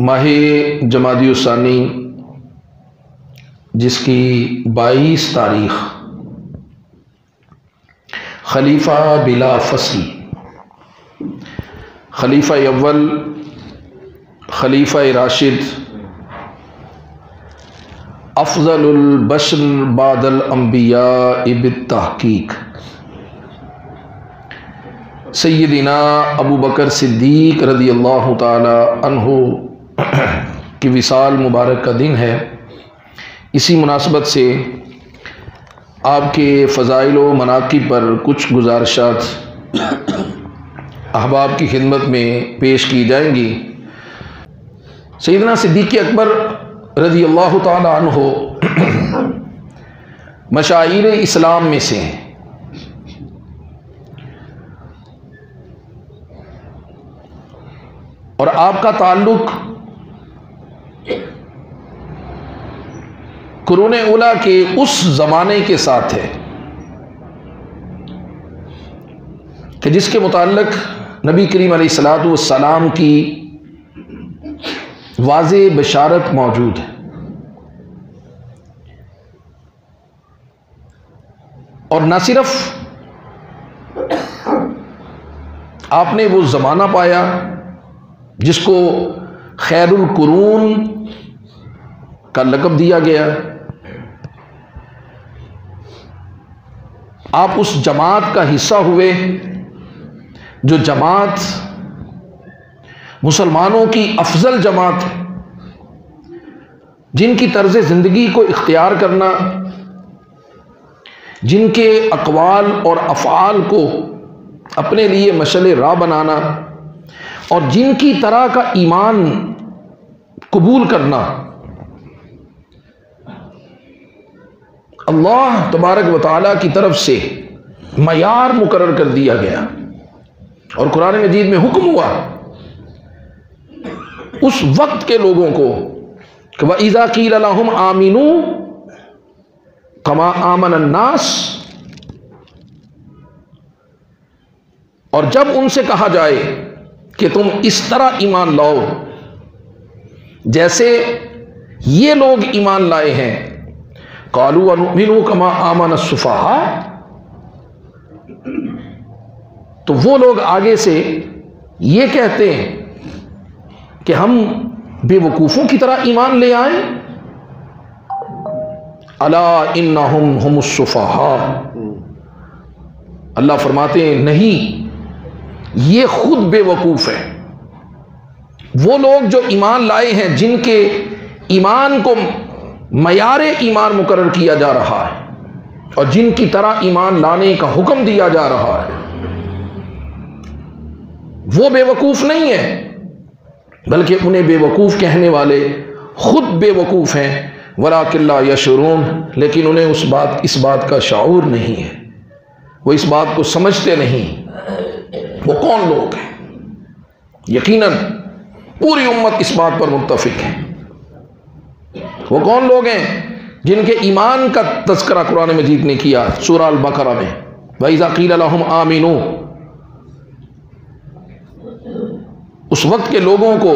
माह जमादी-उस-सानी जिसकी 22 तारीख खलीफा बिला फसल, खलीफा अव्वल, खलीफा राशिद, अफजलुल बशर बादल अंबिया बित्तहकीक सय्यदिना अबू बकर सिद्दीक रज़ियल्लाहु ताला अन्हु की विसाल मुबारक का दिन है। इसी मुनासबत से आपके फ़ज़ाइल व मनाक़िब पर कुछ गुज़ारिशात अहबाब की खिदमत में पेश की जाएंगी। सैयदना सिद्दीक़ अकबर रज़ियल्लाहु ताला अन्हु मशाइर इस्लाम में से हैं। और आपका ताल्लुक़ कुरून उला के उस ज़माने के साथ है कि जिसके मुताल्लिक़ नबी करीम अलैहिस्सलातु वस्सलाम की वाज़े बशारत मौजूद है। और न सिर्फ आपने वो ज़माना पाया जिसको खैरुल कुरून का लक़ब दिया गया, आप उस जमात का हिस्सा हुए जो जमात मुसलमानों की अफजल जमात है, जिनकी तर्ज ज़िंदगी को इख्तियार करना, जिनके अक़वाल और अफ़आल को अपने लिए मशअल राह बनाना और जिनकी तरह का ईमान कबूल करना अल्लाह तबारक व तआला की तरफ से मयार मुकर्रर कर दिया गया। और कुरान मजीद में हुक्म हुआ उस वक्त के लोगों को कि व इज़ा क़ील लहुम आमिनू कमा आमन अन्नास, और जब उनसे कहा जाए कि तुम इस तरह ईमान लाओ जैसे ये लोग ईमान लाए हैं, क़ालू अनुमिनु कमा आमन अस्सुफ़हा, तो वो लोग आगे से ये कहते हैं कि हम बेवकूफ़ों की तरह ईमान ले आए। अला इन्नहुम हुमुस्सुफ़हा, अल्लाह फरमाते हैं नहीं, ये खुद बेवकूफ़ है। वो लोग जो ईमान लाए हैं, जिनके ईमान को मयार ईमान मुकर्रर किया जा रहा है और जिनकी तरह ईमान लाने का हुक्म दिया जा रहा है, वो बेवकूफ़ नहीं है, बल्कि उन्हें बेवकूफ़ कहने वाले खुद बेवकूफ़ हैं। वलाकिन ला यशऊरून, लेकिन उन्हें इस बात का शाऊर नहीं है, वो इस बात को समझते नहीं। वो कौन लोग हैं? यकीनन पूरी उम्मत इस बात पर मुत्तफिक है। वो कौन लोग हैं जिनके ईमान का तज़किरा कुरान मजीद ने किया सूरह अल बकरा में, व इज़ा क़ील लहुम आमिनू, उस वक्त के लोगों को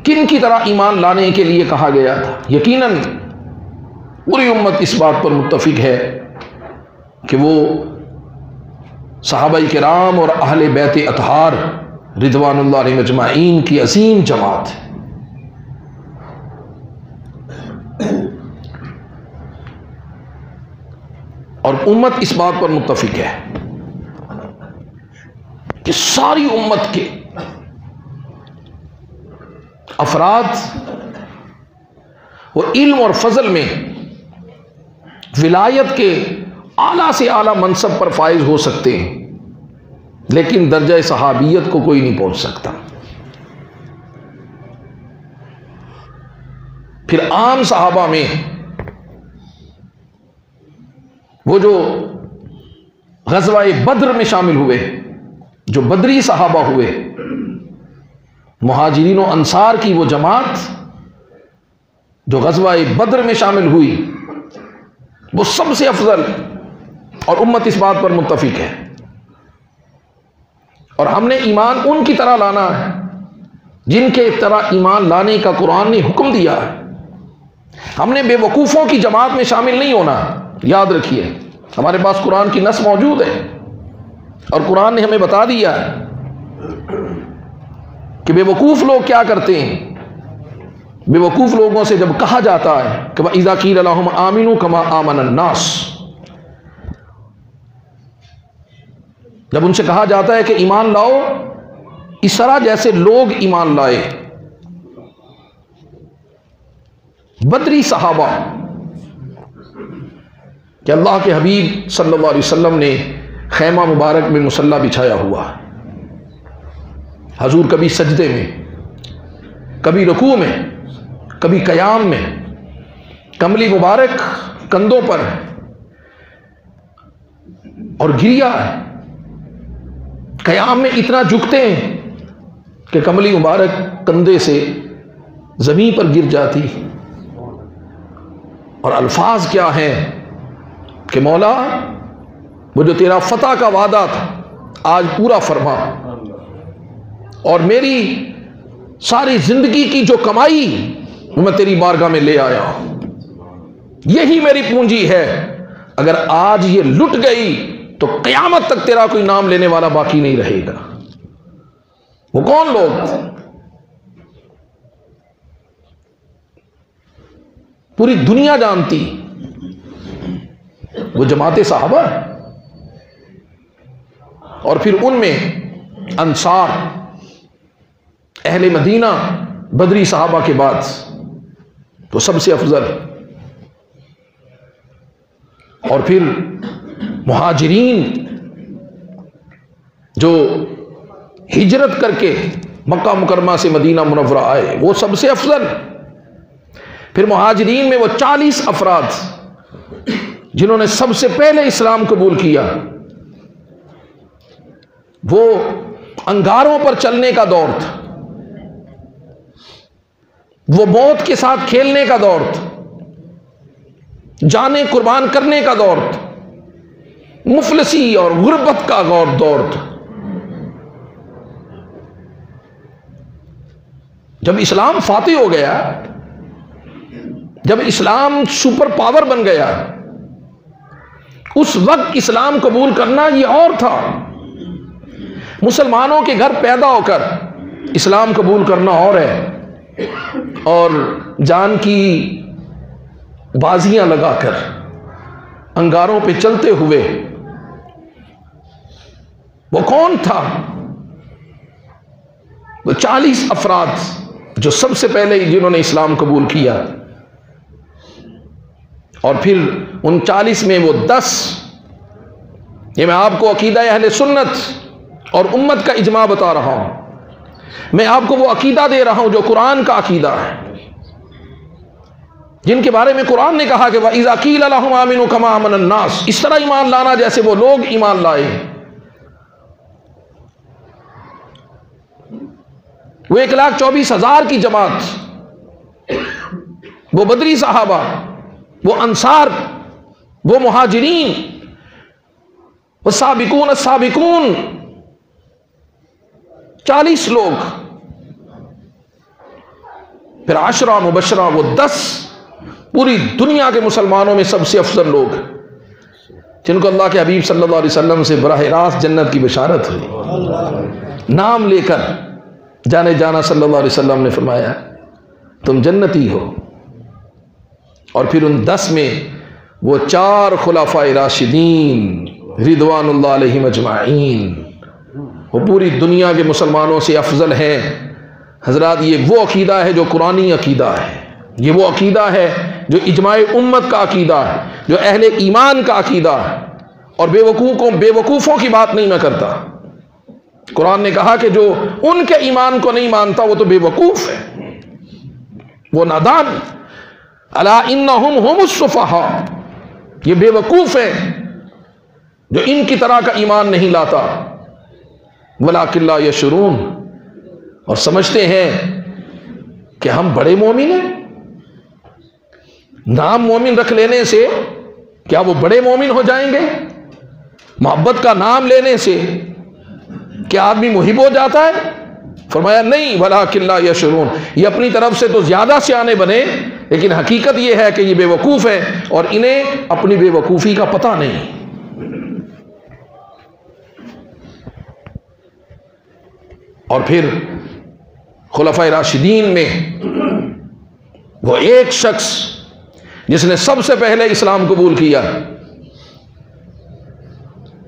किन की तरह ईमान लाने के लिए कहा गया था। यकीनन पूरी उम्मत इस बात पर मुत्तफिक है कि वो सहाबाए किराम और अहले बैत अतहार रिदवानुल्लाह अलैहिम अजमाइन की अजीम जमात है। और उम्मत इस बात पर मुत्तफिक है कि सारी उम्मत के अफराद वो इल्म और फजल में विलायत के आला से आला मनसब पर फाइज हो सकते हैं, लेकिन दर्जा सहाबियत को कोई नहीं पहुंच सकता। फिर आम सहाबा में वो जो ग़ज़वा बद्र में शामिल हुए, जो बदरी सहाबा हुए, मुहाजिरीन और अंसार की वो जमात जो ग़ज़वा बद्र में शामिल हुई, वो सबसे अफजल, और उम्मत इस बात पर मुत्तफिक है। और हमने ईमान उनकी तरह लाना है जिनके तरह ईमान लाने का कुरान ने हुक्म दिया है। हमने बेवकूफ़ों की जमात में शामिल नहीं होना। याद रखिए, हमारे पास कुरान की नस मौजूद है और कुरान ने हमें बता दिया है कि बेवकूफ़ लोग क्या करते हैं। बेवकूफ़ लोगों से जब कहा जाता है कि इज़ा क़ील लहुम आमिनू कमा आमनन नास, जब उनसे कहा जाता है कि ईमान लाओ इस तरह जैसे लोग ईमान लाए। बदरी सहाबा कि अल्लाह के हबीब सल्लल्लाहु अलैहि वसल्लम ने खैमा मुबारक में मुसल्ला बिछाया हुआ, हजूर कभी सजदे में, कभी रुकू में, कभी कयाम में, कमली मुबारक कंधों पर और गिरिया है। कयाम में इतना झुकते हैं कि कमली मुबारक कंधे से ज़मीन पर गिर जाती। और अल्फाज क्या हैं कि मौला वो जो तेरा फतह का वादा था आज पूरा फरमा, और मेरी सारी जिंदगी की जो कमाई वो मैं तेरी बारगाह में ले आया, यही मेरी पूंजी है। अगर आज ये लुट गई तो क़यामत तक तेरा कोई नाम लेने वाला बाकी नहीं रहेगा। वो कौन लोग? पूरी दुनिया जानती, वो जमाते साहबा। और फिर उनमें अंसार, अहले मदीना, बदरी साहबा के बाद तो सबसे अफजल। और फिर मुहाजिरीन जो हिजरत करके मक्का मुकरमा से मदीना मुनव्वरा आए, वो सबसे अफजल। फिर मुहाजिरीन में वो 40 अफराद जिन्होंने सबसे पहले इस्लाम कबूल किया। वो अंगारों पर चलने का दौर था, वो मौत के साथ खेलने का दौर था, जाने कुर्बान करने का दौर था, मुफलसी और गुर्बत का दौर था। जब इस्लाम फातिह हो गया, जब इस्लाम सुपर पावर बन गया, उस वक्त इस्लाम कबूल करना ये और था। मुसलमानों के घर पैदा होकर इस्लाम कबूल करना और है, और जान की बाजियां लगाकर अंगारों पे चलते हुए वो कौन था? वो 40 अफराद जो सबसे पहले जिन्होंने इस्लाम कबूल किया। और फिर उन 40 में वो 10, ये मैं आपको अकीदा अहले सुन्नत और उम्मत का इजमा बता रहा हूं। मैं आपको वो अकीदा दे रहा हूं जो कुरान का अकीदा है, जिनके बारे में कुरान ने कहा कि वइज़ा क़ील लहुम आमिनू कमा आमनन नास, इस तरह ईमान लाना जैसे वो लोग ईमान लाए। वो 1,24,000 की जमात, वो बदरी साहबा, वो अंसार, वो मुहाजिरीन, वो साबिकून साबिकून, 40 लोग। फिर आशरा मुबशरा, वो 10 पूरी दुनिया के मुसलमानों में सबसे अफजल लोग, जिनको अल्लाह के हबीब सल्लल्लाहु अलैहि वसल्लम से बराह रास्त जन्नत की बशारत हुई। नाम लेकर जाने जाना सल्लल्लाहु अलैहि वसल्लम ने फरमाया तुम जन्नती हो। और फिर उन 10 में वो 4 खुलाफाए राशिदीन रिदवानुल्लाह अलैहिम अजमाइन, वो पूरी दुनिया के मुसलमानों से अफजल हैं। हजरात, ये वो अकीदा है जो कुरानी अकीदा है, ये वो अकीदा है जो इजमाए उम्मत का अकीदा है, जो अहले ईमान का अकीदा है। और बेवकूफ़ों की बात नहीं मैं करता। कुरान ने कहा कि जो उनके ईमान को नहीं मानता वो तो बेवकूफ़ है, वो नादान। अला इन्नहुम हुमुस सुफ़हा, ये बेवकूफ़ है जो इनकी तरह का ईमान नहीं लाता। वलाकिन ला यशउरून, और समझते हैं कि हम बड़े मोमिन हैं। नाम मोमिन रख लेने से क्या वो बड़े मोमिन हो जाएंगे? मोहब्बत का नाम लेने से क्या आदमी मुहिब हो जाता है? फरमाया नहीं, वलाकिन ला यशऊरून, ये अपनी तरफ से तो ज्यादा सियाने बने, लेकिन हकीकत ये है कि ये बेवकूफ है और इन्हें अपनी बेवकूफी का पता नहीं। और फिर खुलफाए राशिदीन में वो एक शख्स जिसने सबसे पहले इस्लाम कबूल किया,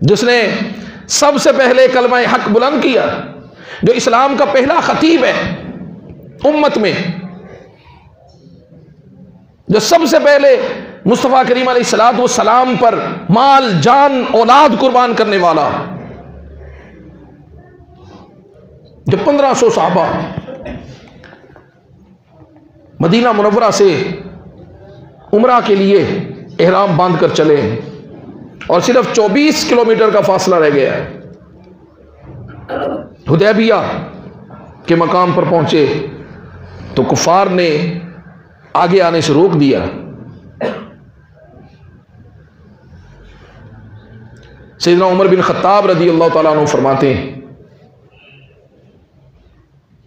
जिसने सबसे पहले कलमा हक बुलंद किया, जो इस्लाम का पहला खतीब है उम्मत में, जो सबसे पहले मुस्तफ़ा करीम अलैहिस्सलाम पर माल जान औलाद कुर्बान करने वाला, जो 1500 सहाबा मदीना मुनव्वरा से उम्रा के लिए एहराम बांध कर चले और सिर्फ 24 किलोमीटर का फासला रह गया है। हुदैबिया के मकाम पर पहुंचे तो कुफार ने आगे आने से रोक दिया। सैयदना उमर बिन खत्ताब रज़ी अल्लाह तआला अन्हु फरमाते हैं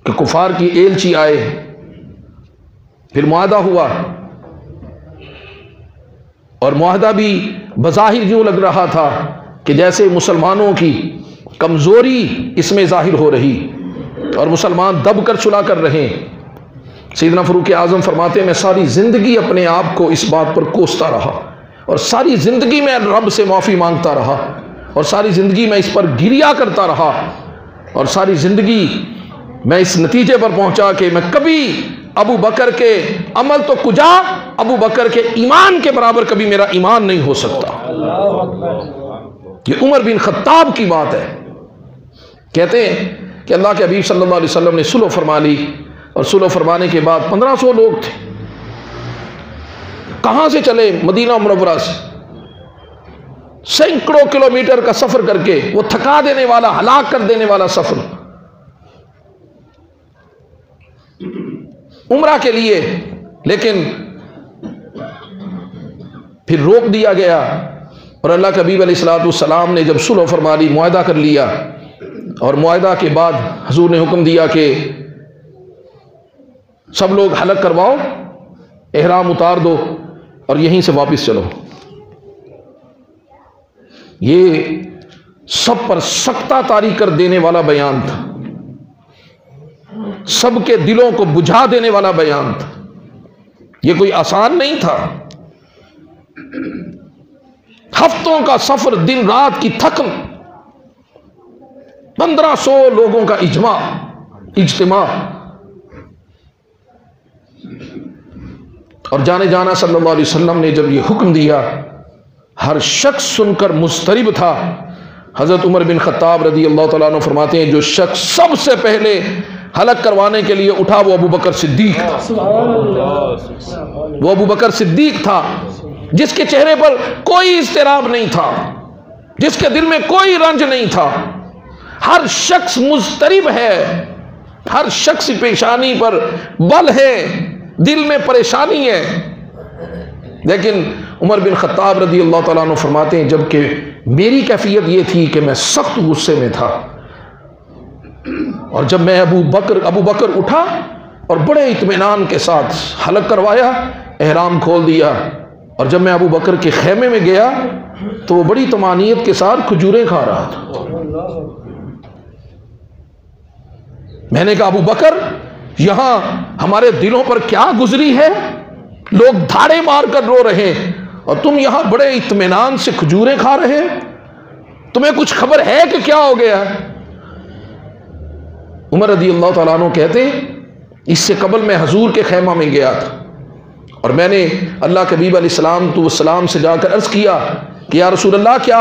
कि कुफार की एलची आए, फिर मुआहदा हुआ और मुआहदा भी बज़ाहिर यूं लग रहा था कि जैसे मुसलमानों की कमज़ोरी इसमें ज़ाहिर हो रही और मुसलमान दब कर सुलह कर रहे हैं। सैयदना फ़ारूक आज़म फरमाते हैं मैं सारी ज़िंदगी अपने आप को इस बात पर कोसता रहा और सारी ज़िंदगी मैं रब से माफ़ी मांगता रहा और सारी ज़िंदगी मैं इस पर गिरिया करता रहा और सारी ज़िंदगी मैं इस नतीजे पर पहुंचा कि मैं कभी अबू बकर के अमल तो कुजा, अबू बकर के ईमान के बराबर कभी मेरा ईमान नहीं हो सकता। ये उमर बिन खत्ताब की बात है। कहते हैं कि अल्लाह के हबीब सल्लल्लाहु अलैहि वसल्लम ने सुलह फरमा ली और सुलह फरमाने के बाद 1500 लोग थे। कहां से चले? मदीना मुनव्वरा से सैकड़ों किलोमीटर का सफर करके, वो थका देने वाला, हलाक कर देने वाला सफर उम्रा के लिए, लेकिन फिर रोक दिया गया और अल्लाह के हबीब अलैहिस्सलाम ने जब सुलह फरमा ली, मुआहदा कर लिया और मुआहदा के बाद हुजूर ने हुक्म दिया कि सब लोग हलक करवाओ, एहराम उतार दो और यहीं से वापस चलो। ये सब पर सख्ता तारी कर देने वाला बयान था, सबके दिलों को बुझा देने वाला बयान था। यह कोई आसान नहीं था। हफ्तों का सफर, दिन रात की थकन, 1500 लोगों का इज्तिमा और जाने जाना सल्लल्लाहु अलैहि वसल्लम ने जब यह हुक्म दिया, हर शख्स सुनकर मुस्तरिब था। हजरत उमर बिन खत्ताब रज़ी अल्लाह तआला अन्हु फरमाते हैं जो शख्स सबसे पहले हलक करवाने के लिए उठा वो अबू बकर सिद्दीक था। वो अबू बकर सिद्दीक था जिसके चेहरे पर कोई इज़्तिराब नहीं था, जिसके दिल में कोई रंज नहीं था। हर शख्स मुस्तरिब है, हर शख्स पेशानी पर बल है, दिल में परेशानी है। लेकिन उमर बिन खत्ताब रज़ी अल्लाह तआला अन्हु फरमाते हैं जबकि मेरी कैफियत ये थी कि मैं सख्त गुस्से में था और जब मैं अबू बकर उठा और बड़े इत्मीनान के साथ हलक करवाया, एहराम खोल दिया और जब मैं अबू बकर के खेमे में गया तो वो बड़ी तमानियत के साथ खजूरें खा रहा था। मैंने कहा अबू बकर, यहां हमारे दिलों पर क्या गुजरी है? लोग धाड़े मार कर रो रहे हैं और तुम यहां बड़े इत्मीनान से खजूरें खा रहे हैं। तुम्हें कुछ खबर है कि क्या हो गया? उमर रज़ी अल्लाह तआला अन्हु कहते इससे कबल मैं हजूर के खैमा में गया था और मैंने अल्लाह के हबीब अलैहिस्सलाम से जाकर अर्ज किया कि या रसूल अल्लाह, क्या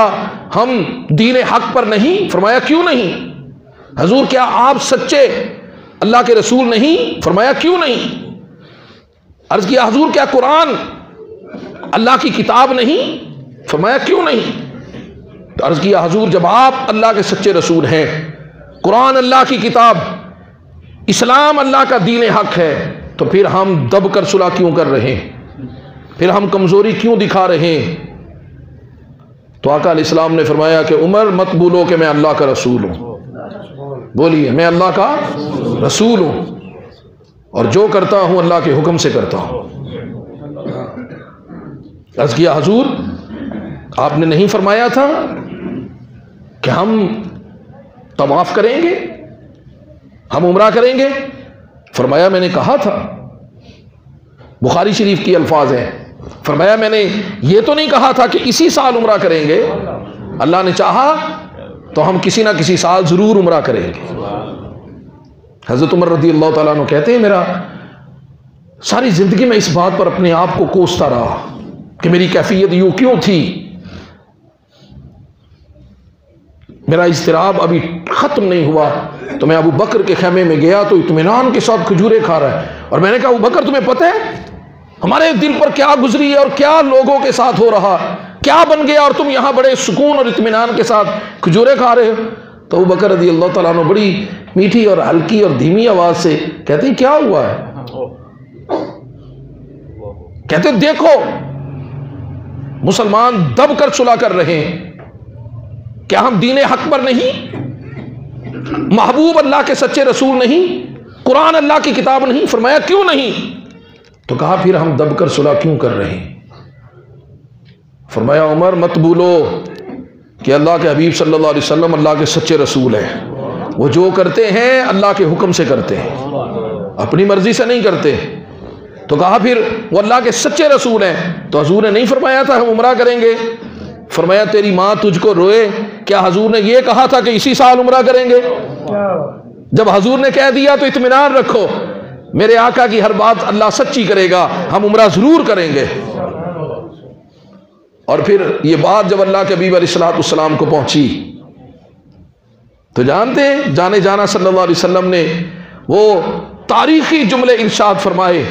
हम दीन हक पर नहीं? फरमाया क्यों नहीं? हजूर, क्या आप सच्चे अल्लाह के रसूल नहीं? फरमाया क्यों नहीं? अर्ज किया हजूर, क्या कुरान अल्लाह की किताब नहीं? फरमाया क्यों नहीं? तो अर्ज किया हजूर, जब आप अल्लाह के सच्चे रसूल हैं, कुरान अल्लाह की किताब, इस्लाम अल्लाह का दीन हक है, तो फिर हम दब कर सुलह क्यों कर रहे हैं? फिर हम कमजोरी क्यों दिखा रहे हैं? तो आका अलैहिस्सलाम ने फरमाया कि उमर, मत बोलो कि मैं अल्लाह का रसूल हूं, बोलिए मैं अल्लाह का रसूल हूं और जो करता हूं अल्लाह के हुक्म से करता हूं। अर्ज़ किया हुजूर, आपने नहीं फरमाया था कि हम तवाफ करेंगे, हम उम्रा करेंगे? फरमाया मैंने कहा था। बुखारी शरीफ की अल्फाज है, फरमाया मैंने ये तो नहीं कहा था कि इसी साल उम्रा करेंगे, अल्लाह ने चाहा तो हम किसी ना किसी साल जरूर उम्रा करेंगे। हज़रत उमर रज़ी अल्लाह तआला अन्हु कहते हैं, मेरा सारी जिंदगी में इस बात पर अपने आप को कोसता रहा कि मेरी कैफियत यूं क्यों थी, मेरा इज़्तिराब अभी खत्म नहीं हुआ। तो मैं अबू बकर के खेमे में गया तो इत्मीनान के साथ खजूरें खा रहा है, और मैंने कहा अबू बकर, तुम्हें पता है हमारे दिल पर क्या गुजरी है और क्या लोगों के साथ हो रहा, क्या बन गया, और तुम यहां बड़े सुकून और इत्मीनान के साथ खजूरें खा रहे हो। तो अबू बकर रज़ी अल्लाह तआला अन्हु बड़ी मीठी और हल्की और धीमी आवाज से कहते हैं, क्या हुआ है? कहते देखो मुसलमान दब कर सुलह कर रहे हैं, क्या हम दीन हक पर नहीं, महबूब अल्लाह के सच्चे रसूल नहीं, कुरान अल्लाह की किताब नहीं? फरमाया क्यों नहीं? तो कहा फिर हम दबकर सुलह क्यों कर रहे हैं? फरमाया उमर, मत भूलो कि अल्लाह के हबीब सल्लल्लाहु अलैहि वसल्लम अल्लाह के सच्चे रसूल हैं। वो जो करते हैं अल्लाह के हुक्म से करते हैं, अपनी मर्जी से नहीं करते। तो कहा फिर वो अल्लाह के सच्चे रसूल हैं, तो हजूर ने नहीं फरमाया था हम उम्रा करेंगे? फरमाया तेरी माँ तुझको रोए, क्या हजूर ने यह कहा था कि इसी साल उम्रा करेंगे? जब हजूर ने कह दिया तो इत्मीनान रखो, मेरे आका की हर बात अल्लाह सच्ची करेगा, हम उम्रा जरूर करेंगे। और फिर ये बात जब अल्लाह के हबीब अलैहिस्सलाम को पहुंची तो जानते हैं जाने जाना सल्लल्लाहु अलैहि वसल्लम ने वो तारीखी जुमले इरशाद फरमाए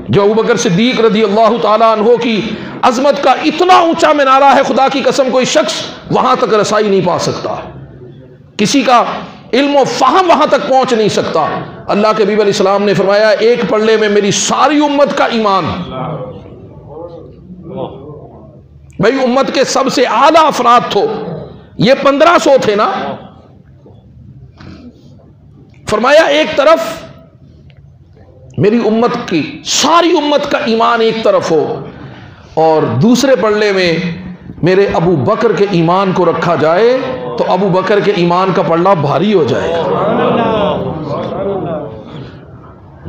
जो अबू बकर सिद्दीक रज़ी अल्लाह ताला अन्हो की अजमत का इतना ऊंचा मीनारा है, खुदा की कसम कोई शख्स वहां तक रसाई नहीं पा सकता, किसी का इल्म और फहम वहां तक पहुंच नहीं सकता। अल्लाह के हबीब अलैहिस्सलाम ने फरमाया एक पल्ले में मेरी सारी उम्मत का ईमान, भाई उम्मत के सबसे आला अफराद तो ये 1500 थे ना, फरमाया एक तरफ मेरी उम्मत की सारी उम्मत का ईमान एक तरफ हो और दूसरे पल्ले में मेरे अबू बकर के ईमान को रखा जाए तो अबू बकर के ईमान का पल्ला भारी हो जाएगा,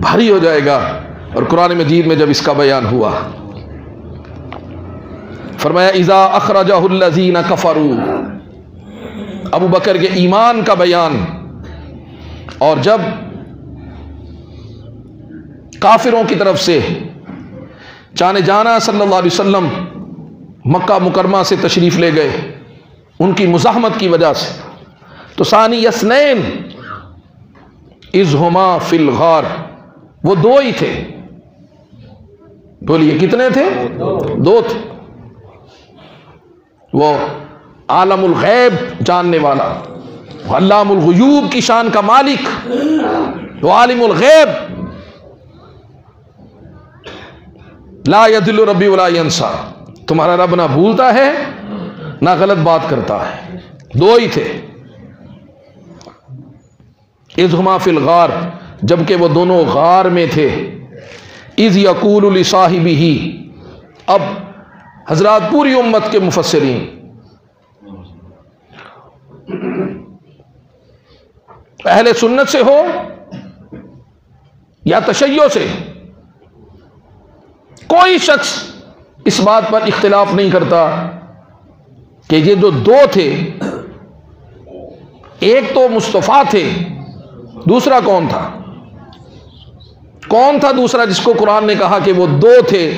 भारी हो जाएगा। और कुरान मजीद में जब इसका बयान हुआ फरमाया इज़ा अखरजहुल्लज़ीना कफरू, अबू बकर के ईमान का बयान। और जब काफिरों की तरफ से जाने जाना सल्लल्लाहु अलैहि वसल्लम मक्का मुकरमा से तशरीफ ले गए उनकी मुज़ाहमत की वजह से, तो सानी यसनैन इज़हुमा फिल गार, वो दो ही थे। बोलिए कितने थे? दो थे। वो आलमुल गैब जानने वाला, अल्लामुल गुयूब की शान का मालिक, वो आलिमुल गैब, ला यदिल्लु रब्बी वला यंसा, तुम्हारा रब ना भूलता है ना गलत बात करता है। दो ही थे। इज़हुमा फिल गार, जबकि वो दोनों गार में थे। इज़ यक़ूलु लिसाहिबिही, अब हजरात पूरी उम्मत के मुफस्सिरीन अहले सुन्नत से हो या तशय्यो से, कोई शख्स इस बात पर इख्तिलाफ नहीं करता कि ये जो दो थे, एक तो मुस्तफ़ा थे, दूसरा कौन था? कौन था दूसरा जिसको कुरान ने कहा कि वो दो थे?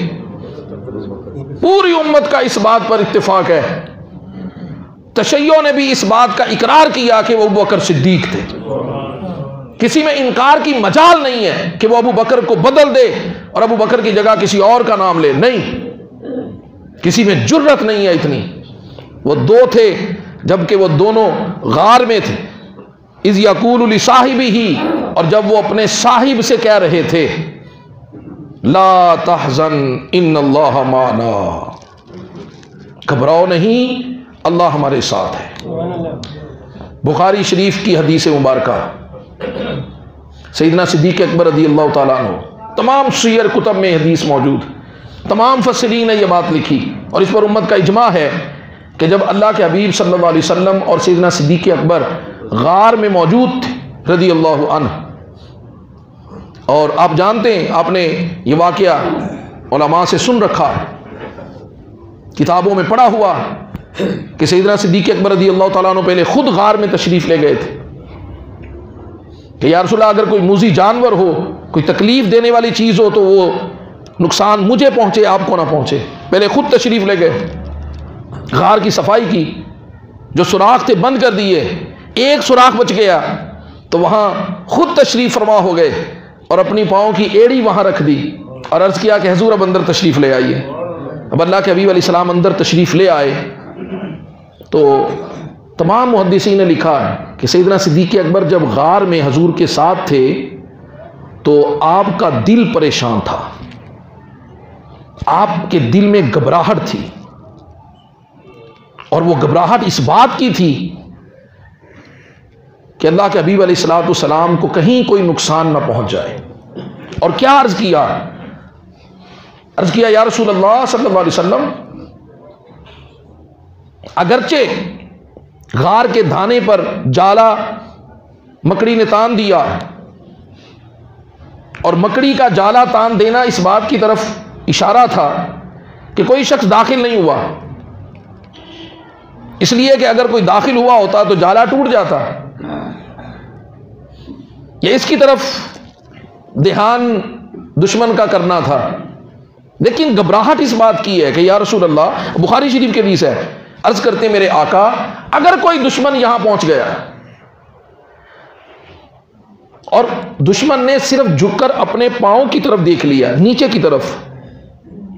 पूरी उम्मत का इस बात पर इत्तिफाक है। तशय्यो ने भी इस बात का इकरार किया कि वो अबू बकर सिद्दीक थे। किसी में इनकार की मजाल नहीं है कि वो अबू बकर को बदल दे और अबू बकर की जगह किसी और का नाम ले, नहीं, किसी में जुर्रत नहीं है इतनी। वो दो थे जबकि वो दोनों गार में थे। इज़ यक़ूलु लिसाहिबिही, और जब वो अपने साहिब से कह रहे थे ला तहज़न इन्नल्लाह माना, घबराओ नहीं अल्लाह हमारे साथ है। बुखारी शरीफ की हदीस मुबारका, सैयदना सिद्दीक़ अकबर रज़ियल्लाहु ताला अन्हु, तमाम सियर कुतब में हदीस मौजूद, तमाम मुफस्सिरीन ने यह बात लिखी और इस पर उम्मत का इजमा है कि जब अल्लाह के हबीब सल्लल्लाहु अलैहि वसल्लम और सैयदना सिद्दीक़ अकबर गार में मौजूद थे रज़ियल्लाहु अन्हु, और आप जानते हैं, आपने ये वाक़या उलमा से सुन रखा, किताबों में पढ़ा हुआ कि सैयदना सिद्दीक़ अकबर रज़ियल्लाहु ताला अन्हु पहले खुद गार में तशरीफ़ ले गए थे कि या रसूलल्लाह, अगर कोई मुज़ी जानवर हो, कोई तकलीफ़ देने वाली चीज़ हो तो वो नुकसान मुझे पहुँचे, आपको ना पहुँचे। पहले खुद तशरीफ़ ले गए, गार की सफाई की, जो सुराख थे बंद कर दिए, एक सुराख बच गया तो वहाँ खुद तशरीफ़ फरमा हो गए और अपनी पाँव की एड़ी वहाँ रख दी और अर्ज़ किया कि हुज़ूर अब अंदर तशरीफ़ ले आइए। अब अल्लाह के हबीब अलैहिस्सलाम अंदर तशरीफ़ ले आए तो तमाम मुहद्दिसीन ने लिखा है कि सैयदना सिद्दीक़ अकबर जब गार में हुज़ूर के साथ थे तो आपका दिल परेशान था, आपके दिल में घबराहट थी, और वो घबराहट इस बात की थी कि अल्लाह के हबीब अलैहिस्सलाम को कहीं कोई नुकसान ना पहुंच जाए। और क्या अर्ज किया या रसूल अल्लाह सल्लल्लाहु अलैहि वसल्लम, अगरचे गार के धाने पर जाला मकड़ी ने तान दिया और मकड़ी का जाला तान देना इस बात की तरफ इशारा था कि कोई शख्स दाखिल नहीं हुआ, इसलिए कि अगर कोई दाखिल हुआ होता तो जाला टूट जाता। यह इसकी तरफ ध्यान दुश्मन का करना था, लेकिन घबराहट इस बात की है कि या रसूल अल्लाह, बुखारी शरीफ के हदीस है, अर्ज करते मेरे आका, अगर कोई दुश्मन यहां पहुंच गया और दुश्मन ने सिर्फ झुककर अपने पांव की तरफ देख लिया, नीचे की तरफ,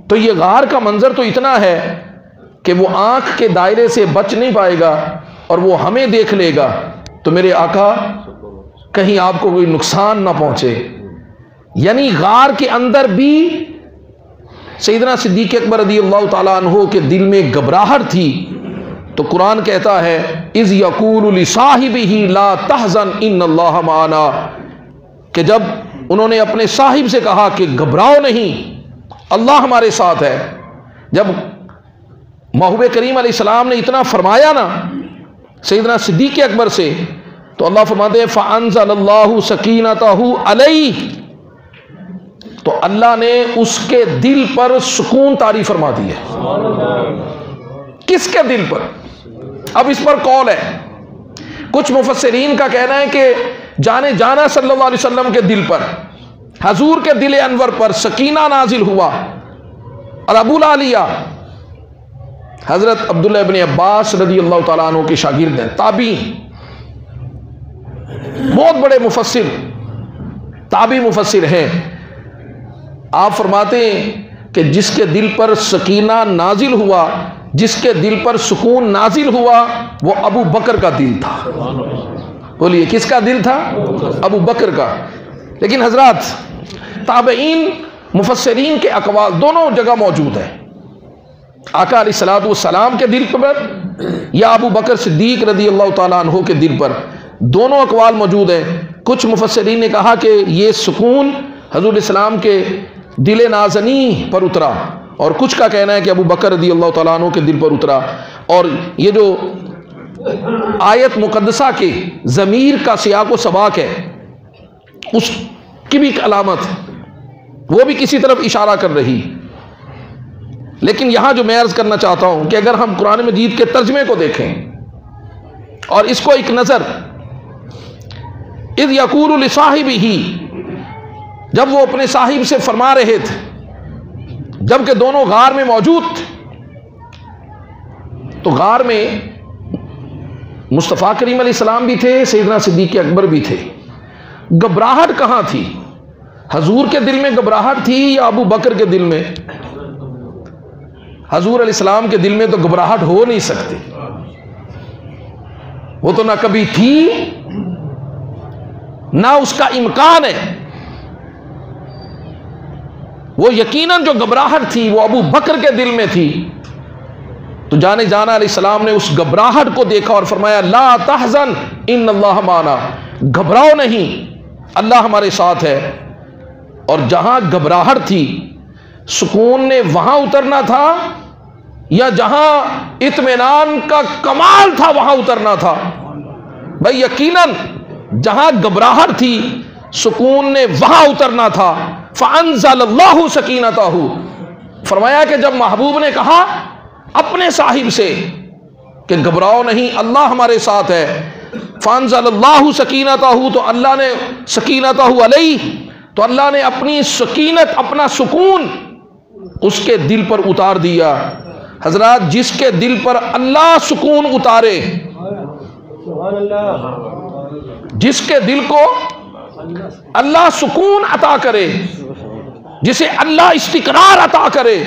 तो यह गार का मंजर तो इतना है कि वो आंख के दायरे से बच नहीं पाएगा और वो हमें देख लेगा, तो मेरे आका कहीं आपको कोई नुकसान ना पहुंचे। यानी गार के अंदर भी सैयदना सिद्दीक़ अकबर रज़ियल्लाहु ताला अन्हु के दिल में घबराहट थी। तो कुरान कहता है, इज़ यक़ूलु लिसाहिबिही ला तहज़न इन्नल्लाह माना, कि जब उन्होंने अपने साहिब से कहा कि घबराओ नहीं, अल्लाह हमारे साथ है। जब महबूब करीम अलैहिस्सलाम ने इतना फरमाया ना सैयदना सिद्दीक़ अकबर से, तो अल्लाह फरमाते हैं फ़अंज़लल्लाहु सकीनतहु अलैहि, तो अल्लाह ने उसके दिल पर सुकून तारी फरमा दी है। किसके दिल पर? अब इस पर कौल है, कुछ मुफस्सिरीन का कहना है कि जाने जाना सल्लल्लाहु अलैहि वसल्लम के दिल पर, हुजूर के दिल अनवर पर सकीना नाजिल हुआ। और अबू आलिया हजरत अब्दुल्लाह इब्न अब्बास रज़ियल्लाहु ताला अन्हु के शागिर्द हैं, ताबी, बहुत बड़े मुफस्सिर, ताबी मुफस्सिर हैं। आप फरमाते हैं कि जिसके दिल पर सकीना नाजिल हुआ, जिसके दिल पर सुकून नाजिल हुआ, वो अबू बकर का दिल था। बोलिए किसका दिल था? अबू बकर का। लेकिन हजरात, ताबईन मुफस्सिरीन के अकवाल दोनों जगह मौजूद है, आका अलैहिस्सलातु वस्सलाम के दिल पर या अबू बकर सिद्दीक रज़ियल्लाहु ताला अन्हु के दिल पर, दोनों अकवाल मौजूद हैं। कुछ मुफस्सिरीन ने कहा कि ये सुकून हुज़ूर इस्लाम के दिल नाज़नी पर उतरा, और कुछ का कहना है कि अबू बकर रज़ियल्लाहु ताला अन्हु के दिल पर उतरा। और ये जो आयत मुक़द्दसा के ज़मीर का सियाक़ व सबाक़ है, उसकी भी एक अलामत है, वो भी किसी तरफ इशारा कर रही। लेकिन यहां जो मैं अर्ज करना चाहता हूं कि अगर हम कुरान मजीद के तर्जमे को देखें और इसको एक नजर, इज़ यक़ूलु लिसाहिबिही, जब वो अपने साहिब से फरमा रहे थे, जबकि दोनों गार में मौजूद थे, तो गार में मुस्तफ़ा करीम अलैहिस्सलाम भी थे, सैयदना सिद्दीक़ अकबर भी थे। घबराहट कहां थी? हुजूर के दिल में घबराहट थी या अबू बकर के दिल में? हुजूर अलैहिस्सलाम के दिल में तो घबराहट हो नहीं सकती, वो तो ना कभी थी ना उसका इम्कान है। वो यकीनन जो घबराहट थी वो अबू बकर के दिल में थी। तो जाने जाना अलैहिस्सलाम ने उस घबराहट को देखा और फरमाया ला तहज़न इन्नल्लाह माना, घबराओ नहीं, अल्लाह हमारे साथ है, और जहां घबराहट थी सुकून ने वहां उतरना था, या जहां इत्मीनान का कमाल था वहां उतरना था? भाई यकीनन जहां घबराहट थी सुकून ने वहां उतरना था। फ़अंज़लल्लाहु सकीनतहु, फरमाया कि जब महबूब ने कहा अपने साहिब से कि घबराओ नहीं, अल्लाह हमारे साथ है, फ़अंज़लल्लाहु सकीनतहु, तो अल्लाह ने सकीनतहु अलैहि, तो अल्लाह ने अपनी सकीनत, अपना सुकून उसके दिल पर उतार दिया। हजरात, जिसके दिल पर अल्लाह सुकून उतारे, जिसके दिल को अल्लाह सुकून अता करे, जिसे अल्लाह इस्तिक़रार अता करे,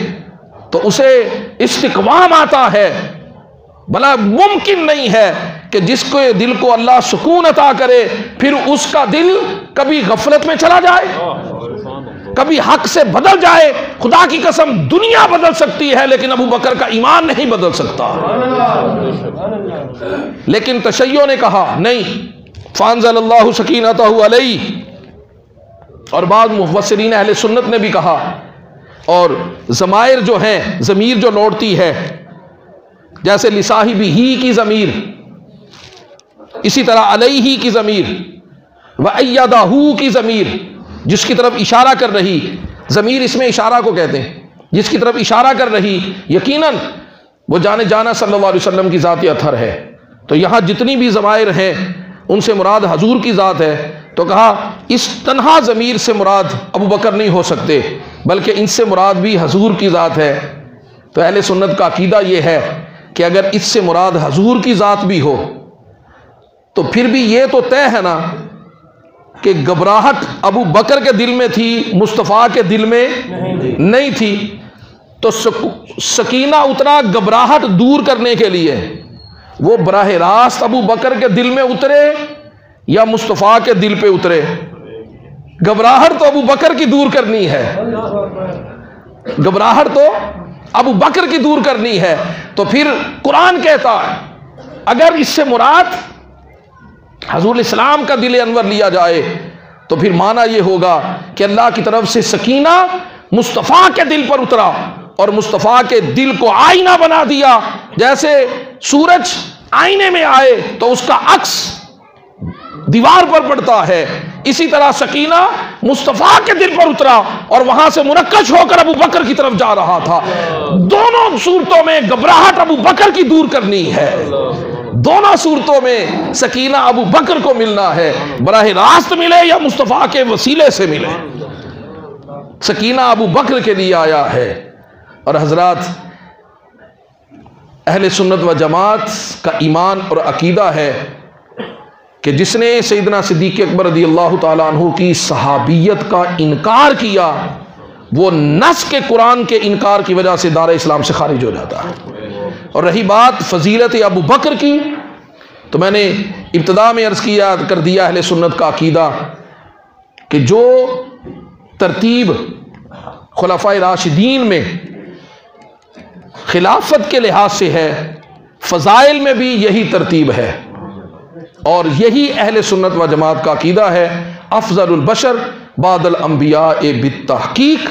तो उसे इस्तिक़वाम आता है। भला मुमकिन नहीं है कि जिसके दिल को अल्लाह सुकून अता करे फिर उसका दिल कभी गफलत में चला जाए, कभी हक से बदल जाए। खुदा की कसम दुनिया बदल सकती है लेकिन अबू बकर का ईमान नहीं बदल सकता। लेकिन तशय्यो ने कहा नहीं, फ़अंज़लल्लाहु सकीनतहु अलैहि, और बाद मुफ़स्सिरीन अहले सुन्नत ने भी कहा, और ज़माइर जो हैं, ज़मीर जो लौटती है, जैसे लिसाहिबिही की ज़मीर, इसी तरह अलैहि की ज़मीर, व अय्यदहू की ज़मीर, जिसकी तरफ इशारा कर रही, ज़मीर इसमें इशारा को कहते हैं, जिसकी तरफ इशारा कर रही, यकीनन वो जाने जाना सल्लल्लाहु अलैहि वसल्लम की ज़ात अथर है। तो यहाँ जितनी भी ज़माइर हैं उनसे मुराद हजूर की ज़ात है। तो कहा इस तन्हा ज़मीर से मुराद अबू बकर नहीं हो सकते, बल्कि इनसे मुराद भी हजूर की ज़ात है। तो अहले सुन्नत का अकीदा यह है कि अगर इससे मुराद हजूर की ज़ात भी हो तो फिर भी ये तो तय है ना कि घबराहट अबू बकर के दिल में थी, मुस्तफ़ा के दिल में नहीं थी। तो सकीना उतरा घबराहट दूर करने के लिए, वो बराह रास्त अबू बकर के दिल में उतरे या मुस्तफ़ा के दिल पे उतरे? घबराहट तो अबू बकर की दूर करनी है, घबराहट तो अबू बकर की दूर करनी है। तो फिर कुरान कहता है अगर इससे मुराद हजूर इस्लाम का दिल अनवर लिया जाए तो फिर माना यह होगा कि अल्लाह की तरफ से सकीना मुस्तफ़ा के दिल पर उतरा और मुस्तफ़ा के दिल को आईना बना दिया। जैसे सूरज आईने में आए तो उसका अक्स दीवार पर पड़ता है, इसी तरह सकीना मुस्तफ़ा के दिल पर उतरा और वहां से मुनक्कश होकर अबू बकर की तरफ जा रहा था। दोनों सूरतों में घबराहट अबू बकर की दूर करनी है, दोनों सूरतों में सकीना अबू बकर को मिलना है, बराह रास्त मिले या मुस्तफ़ा के वसीले से मिले, सकीना अबू बकर के लिए आया है। और हजरात, अहले सुन्नत व जमात का ईमान और अकीदा है कि जिसने सैयदना सिद्दीक़ अकबर रज़ियल्लाहु ताला अन्हु की सहाबियत का इनकार किया वो नस के कुरान के इनकार की वजह से दार इस्लाम से खारिज हो जाता है। और रही बात फजीलत अबू बकर की, तो मैंने इब्तिदा में अर्ज़ किया कर दिया अहले सुन्नत का अकीदा कि जो तरतीब खुलाफाए राशिदीन में खिलाफत के लिहाज से है, फ़ज़ाइल में भी यही तरतीब है और यही अहले सुन्नत व जमात का अकीदा है। अफ़ज़लुल बशर बादल अंबिया बित्तहक़ीक़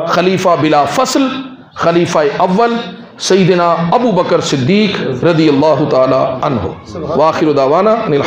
खलीफा बिला फ़स्ल खलीफा अव्वल सैयदना अबू बकर सिद्दीक़ रज़ियल्लाहु ताला अन्हु। व आखिरु दावाना अनिल